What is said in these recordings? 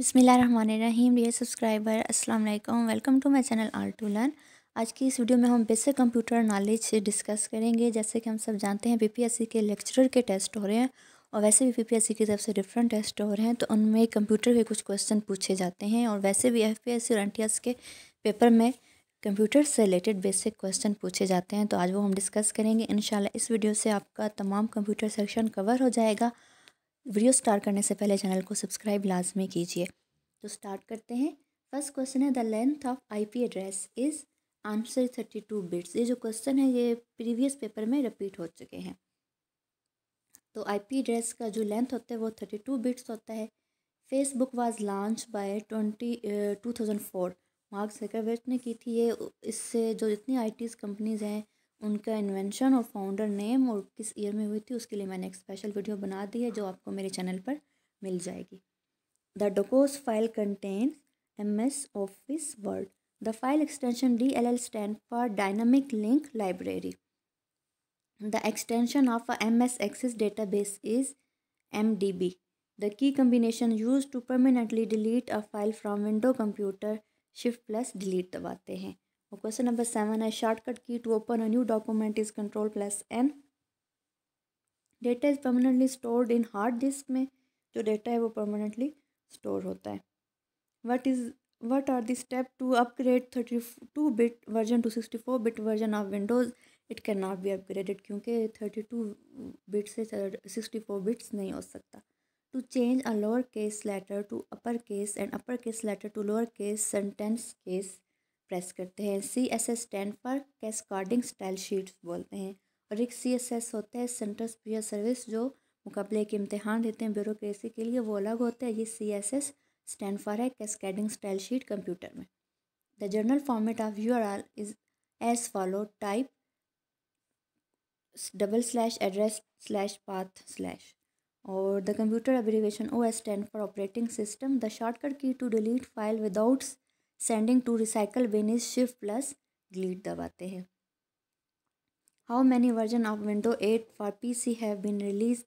बिस्मिल्लाहिर्रहमानिर्रहीम। Dear subscriber, अस्सलाम वालेकुम। Welcome to my channel R to learn. आज की इस वीडियो में हम बेसिक कंप्यूटर नॉलेज डिस्कस करेंगे। जैसे कि हम सब जानते हैं पीपीएससी के लेक्चरर के टेस्ट हो रहे हैं और वैसे भी पीपीएससी की तरफ से डिफरेंट टेस्ट हो रहे हैं, तो उनमें कंप्यूटर के कुछ क्वेश्चन पूछे जाते हैं और वैसे भी एफपीएससी और एनटीएस के पेपर में कंप्यूटर से रिलेटेड बेसिक क्वेश्चन पूछे जाते हैं। तो आज वो हम डिस्कस करेंगे इंशाल्लाह। इस वीडियो से आपका तमाम कंप्यूटर सेक्शन कवर हो जाएगा। वीडियो स्टार्ट करने से पहले चैनल को सब्सक्राइब लाजमी कीजिए। तो स्टार्ट करते हैं। फर्स्ट क्वेश्चन है, the length of IP address is answer 32 bits. ये जो क्वेश्चन है ये प्रीवियस पेपर में रिपीट हो चुके हैं। तो आईपी एड्रेस का जो लेंथ होता है वो 32 बिट्स होता है। Facebook was launch by 2004। Mark Zuckerberg ने की थी ये। इससे जो जितनी आईटीज़ कंपनीज़ हैं उनका इन्वेंशन और फाउंडर नेम और किस ईयर में हुई थी उसके लिए मैंने एक स्पेशल वीडियो बना दी है जो आपको मेरे चैनल पर मिल जाएगी। The DOCOS file contains MS Office Word. The file extension DLL stands for Dynamic Link Library. The extension of a MS Access database is MDB. The key combination used to permanently delete a file from Windows computer Shift plus delete दबाते हैं। और question number 7 है, shortcut key to open a new document is control plus N. Data is permanently stored in hard disk में जो data है वो permanently store होता है। What are the steps to upgrade 32-bit version to 64-bit version of Windows? It cannot be upgraded क्योंकि 32 bit से 64 bits नहीं हो सकता। To change a lower case letter to upper case and upper case letter to lower case sentence case press करते हैं। CSS stand पर कैस्काडिंग style sheets बोलते हैं। और एक CSS होता है सेंट्रल स्पीयर सर्विस जो मुकाबले के इम्तिहान देते हैं ब्यूरोक्रेसी के लिए, वो अलग होता है। ये CSS स्टैंड फॉर है कैस्केडिंग स्टाइल शीट कंप्यूटर में। The general format of URL is as follow, type /address/path/ और the computer abbreviation OS stand for operating system. The shortcut key to delete file without sending to recycle bin is shift plus delete दबाते हैं। How many version of window 8 for PC have been release?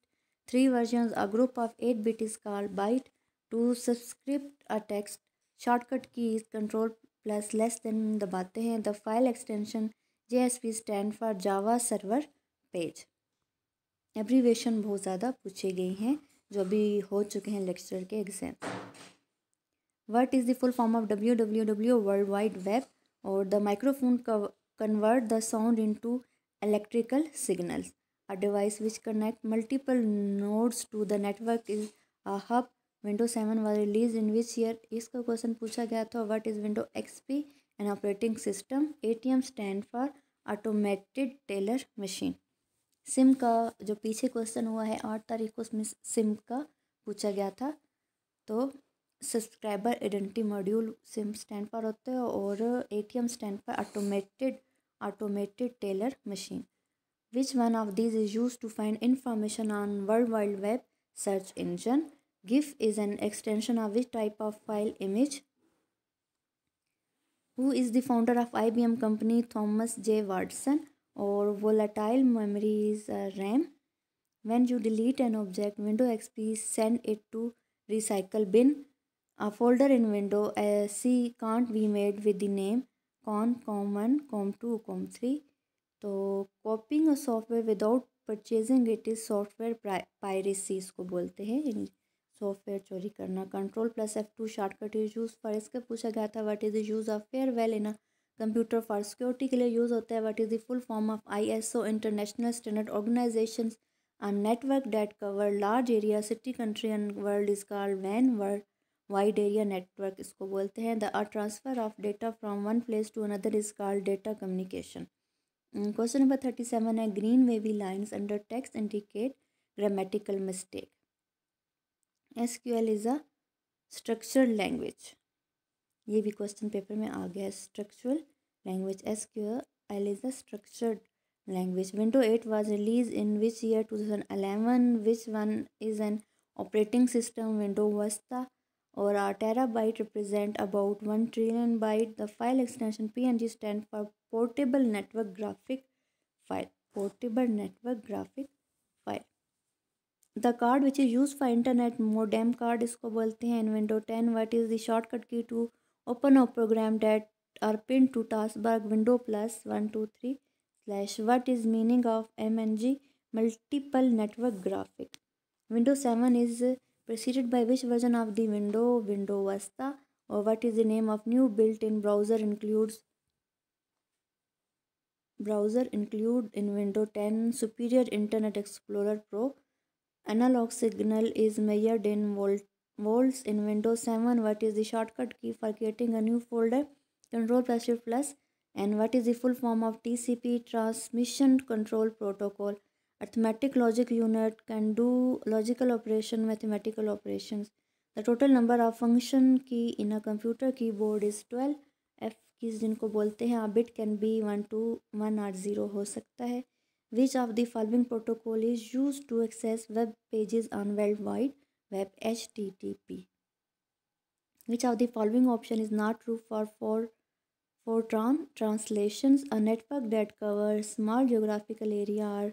3 version. A group of 8 bit is called byte. To subscript a text shortcut की control plus less than दबाते हैं। The file extension JSP stand for Java server page. Abbreviation बहुत ज़्यादा पूछे गई हैं जो अभी हो चुके हैं लेक्चर के exam. What is the full form of WWW world wide web? और the microphone convert the sound into electrical signals. A device which connects multiple nodes to the network is a hub. Windows 7 was released in which year? इसका question पूछा गया था। What is Windows XP? An operating system. ATM stand for automated teller machine. SIM का जो पीछे question हुआ है 8 तारीख को, उसमें सिम का पूछा गया था। तो subscriber identity module SIM stand पर होता है और ATM स्टैंड पर automated teller machine. Which one of these is use to find information on world wide web search engine? GIF is an extension of which type of file image? Who is the founder of IBM company? Thomas J Watson. और volatile memories RAM। When you delete an object, Windows XP send it to recycle bin. A folder in Windows C can't be made with the name con, com1, com2, com3. तो copying a software without purchasing it is software piracy इसको बोलते हैं, यानी software चोरी करना। Control plus F2 shortcut is use for, इसका पूछा गया था what is the use of firewall in a computer for security के लिए यूज़ होता है। What is the full form of ISO international standard organisation? A network that cover large area, city, country and world is called WAN, wide area network इसको बोलते हैं। The transfer of data from one place to another is called data communication. Question number 37 है, green wavy lines under text indicate grammatical mistake. SQL is a structured language. ये भी question paper में आ गया है। Structural language SQL is a structured language. Windows 8 was released in which year? 2011. Which one is an operating system? Windows Vista. Or a terabyte represent about 1 trillion byte. The file extension PNG stand for portable network graphic file. Portable network graphic file. The card which is use for internet modem card इसको बोलते हैं। In window 10 what is the shortcut key to open a program that are pin to task bar window plus 123 slash what is meaning of MNG multiple network graphic. Window 7 is preceded by which version of the window Vista, or what is the name of new built-in browser include in window 10 superior internet explorer pro. Analog signal is measured in volts in windows 7. What is the shortcut key for creating a new folder? Control plus shift plus. And what is the full form of TCP transmission control protocol? Arithmetic logic unit can do logical operation, mathematical operations. The total number of function key in a computer keyboard is 12. F keys जिनको बोलते हैं bit can be 1 to 1 और 0 हो सकता है। Which of the following protocol is used to access web pages on World Wide Web? HTTP. Which of the following option is not true for Fortran translations? A network that covers small geographical area or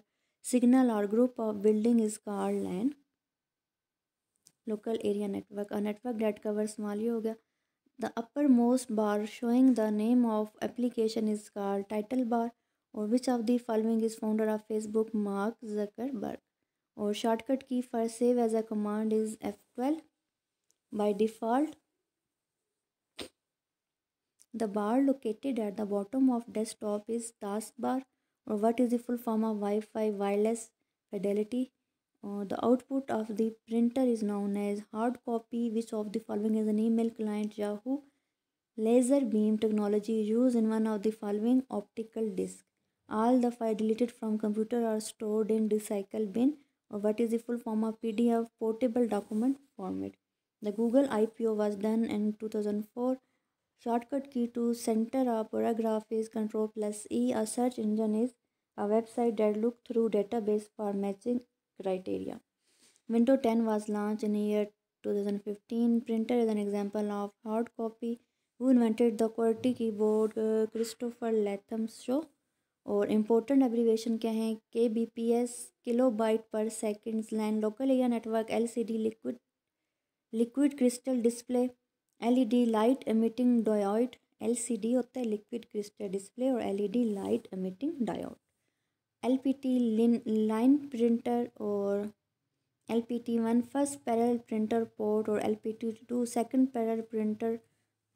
signal or group of building is called LAN. Local area network. A network that covers small ही हो गया। The uppermost bar showing the name of application is called title bar. Or which of the following is founder of Facebook? Mark Zuckerberg. Or shortcut key for save as a command is F12. By default, the bar located at the bottom of desktop is taskbar. Or what is the full form of Wi-Fi wireless fidelity? The output of the printer is known as hard copy. Which of the following is an email client? Yahoo. Laser beam technology used in one of the following optical disc. All the files deleted from computer are stored in recycle bin. Or what is the full form of PDF? Portable document format. The Google IPO was done in 2004. Shortcut key to center a paragraph is Control plus E. A search engine is a website that looks through database for matching criteria. Windows 10 was launched in the year 2015. Printer is an example of hard copy. Who invented the QWERTY keyboard? Christopher Latham Shaw. और important abbreviation क्या है? KBPS kilobyte per second. LAN local area network. LCD liquid crystal display. LED light emitting diode. LCD होता है liquid crystal display और LED light emitting diode. LPT line printer और LPT1 first parallel printer port और LPT2 second parallel printer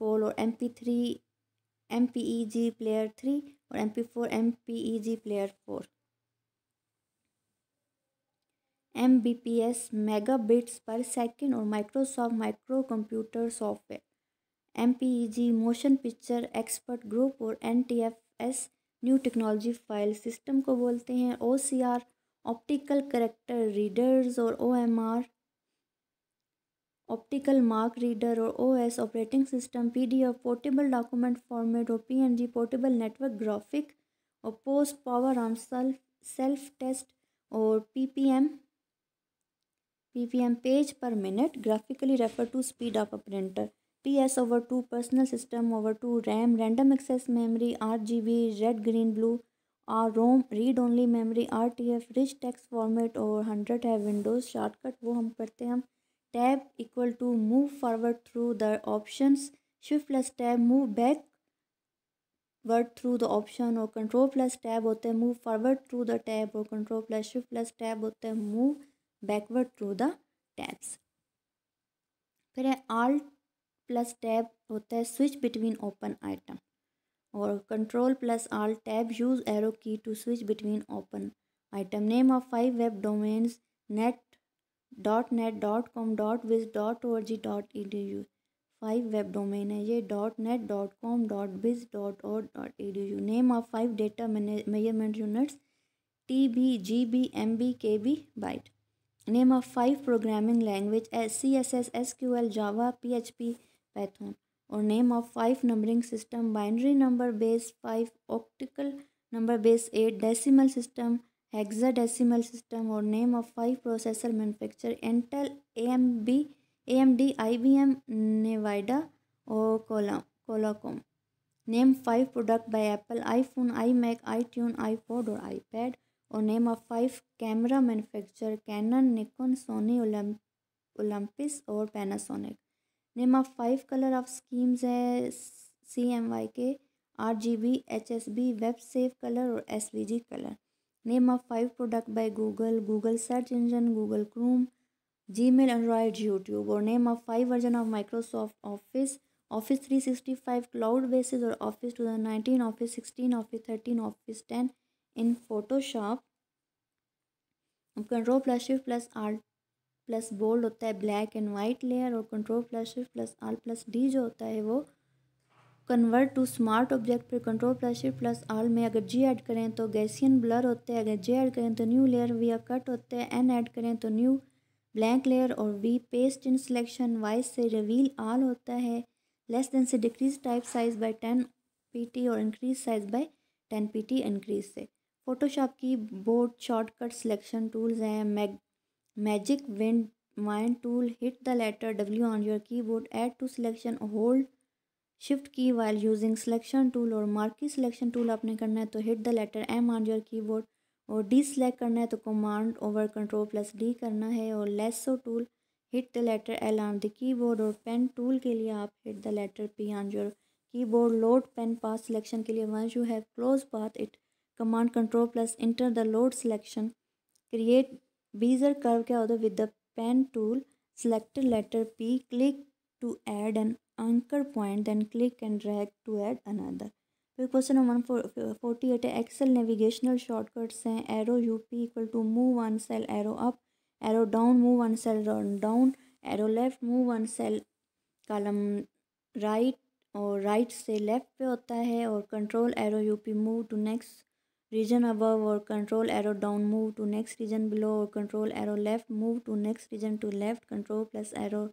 पोल और MP3 MPEG player 3 और MP4 MPEG player 4। MBPS megabits per second और Microsoft micro computer software. MPEG motion picture expert group और NTFS new technology file system को बोलते हैं। OCR optical character readers और OMR optical mark reader और OS operating system. PDF portable document format और PNG portable network graphic और post power on self test और PPM page per minute graphically refer to speed of a printer. PS/2 personal system /2 RAM random access memory RGB red green blue और ROM read only memory RTF rich text format और 100 है Windows shortcut वो हम करते हैं हम tab equal to move forward through the options. Shift plus tab move backward through the option और control plus tab होते हैं move forward through the tab और control plus shift plus tab होते हैं move backward through the tabs. फिर है alt plus tab होता है स्विच बिटवीन ओपन आइटम और control plus alt tab use arrow key to switch between open item. Name of 5 web domains net.com.viz.org.edu 5 web domain है ये .net.com.biz.org.edu। Name of 5 data measurement units TB GB MB KB byte. Name of 5 programming language CSS SQL Java PHP Python और name of 5 numbering system binary number base 5 octal number base 8 decimal system hexadecimal system और name of 5 processor manufacture Intel AMD IBM Nvidia और Qualcomm. Name 5 product by Apple iPhone iMac iTunes iPod और iPad और name of 5 camera manufacture Canon, Nikon, Sony, Olympus और Panasonic. Name of 5 colour of schemes है CMYK, RGB, HSB, web safe colour और SVG colour. Name of 5 product by Google, Google search engine, Google Chrome, Gmail, Android, YouTube. और name of 5 version of Microsoft Office, Office 365 cloud basis और Office 2019, Office 16, Office 13, Office 10 in Photoshop. Control plus shift plus alt plus bold होता है black and white layer, और control plus shift plus alt plus D जो होता है वो convert to smart object. पर control plus shift plus alt में अगर जी ऐड करें तो गैसियन ब्लर होते हैं, अगर जे ऐड करें तो न्यू लेयर, वी कट होते हैं, एन ऐड करें तो न्यू ब्लैंक लेयर, और वी पेस्ट इन सिलेक्शन, वाइस से रिवील आल होता है, लेस देन से decrease type size by 10 pt और increase size by 10 pt increase से। Photoshop keyboard shortcut selection tools हैं magic wand tool, hit the letter W on your keyboard, add to selection, hold shift key while using selection tool, और marquee selection tool आपने करना है तो hit the letter M on your keyboard, और deselect करना है तो command over control plus D करना है, और lasso tool hit the letter L on the keyboard, और पेन टूल के लिए आप hit the letter P on your keyboard. Load pen path selection के लिए once you have close path it command control plus enter the load selection. Create bezier curve क्या होता है with the pen tool, selected letter P, click to add an anchor point, then click and drag to add another। फिर question number 148 है Excel navigational shortcuts हैं arrow up equal to move one cell arrow up, arrow down move one cell down, arrow left move one cell column right, और right से left पे होता है, और control arrow up move to next region above, और control arrow down move to next region below, और control arrow left move to next region to left, control plus arrow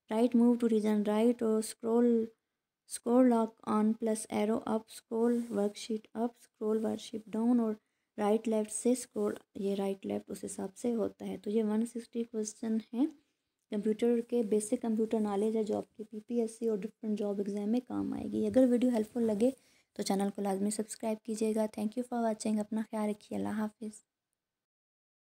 right move to region right, और scroll lock on plus arrow up, scroll worksheet up, scroll worksheet down, और right left से scroll ये right left उस हिसाब से होता है। तो ये 160 क्वेश्चन हैं कंप्यूटर के, बेसिक कंप्यूटर नॉलेज है जो आपके PPSC और डिफरेंट जॉब एग्जाम में काम आएगी। अगर वीडियो हेल्पफुल लगे तो चैनल को लाजमी सब्सक्राइब कीजिएगा। Thank you for watching. अपना ख्याल रखिए। अल्लाह हाफिज़।